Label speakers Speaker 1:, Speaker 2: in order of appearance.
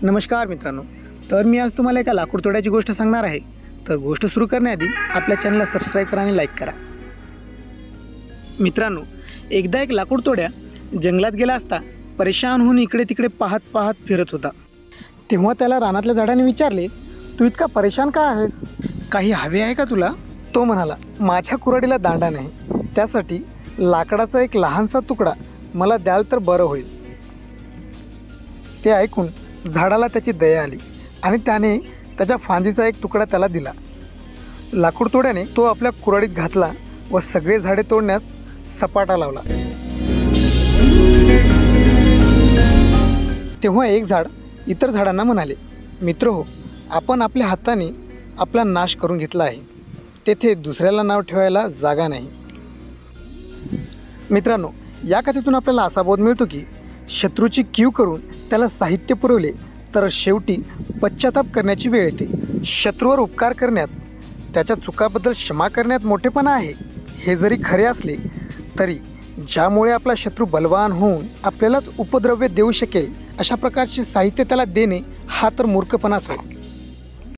Speaker 1: नमस्कार मित्रांनो, तर मी आज तुम्हाला एका लाकूड तोड्याची गोष्ट सांगणार आहे। तर गोष्ट सुरू करण्याआधी आपल्या चॅनलला सबस्क्राइब करा आणि लाईक करा। मित्रांनो, एकदा एक लाकूड तोड्या जंगलात गेला असता परेशान होऊन इकडे तिकडे पाहत पाहत फिरत होता। तेव्हा त्याला रानातल्या झाडाने विचारले, तू इतका परेशान का आहेस? काही हवे आहे का तुला? तो म्हणाला, माझ्या कुऱ्हाडीला दांडा नाही, त्यासाठी लाकडाचा एक लहानसा तुकडा मला द्याल तर बरं होईल। ते ऐकून झाडाला त्याची दया आली आणि त्याने त्याच्या फांदीचा एक तुकडा त्याला दिला। लाकूड तोड्याने तो आपल्या कुऱ्हाडीत घातला व सगळे झाडे तोडण्यास सपाटा लावला। तेव्हा एक झाड इतर झाडांना म्हणाले, मित्रहो, आपण आपल्या हाताने आपला नाश करून घेतला आहे, तेथे दुसऱ्याला नाव ठेवायला जागा नाही। मित्रांनो, या कथेतून आपल्याला असा बोध मिळतो की शत्रूची कीव करून त्याला साहित्य पुरवले तर शेवटी पश्चाताप करण्याची वेळ येते। शत्रूवर उपकार करण्यात, त्याच्या चुकाबद्दल क्षमा करण्यात मोठेपणा आहे, हे जरी खरे असले तरी ज्यामुळे आपला शत्रू बलवान होऊन आपल्यालाच उपद्रव्य देऊ शकेल अशा प्रकारचे साहित्य त्याला देणे हा तर मूर्खपणाच होय।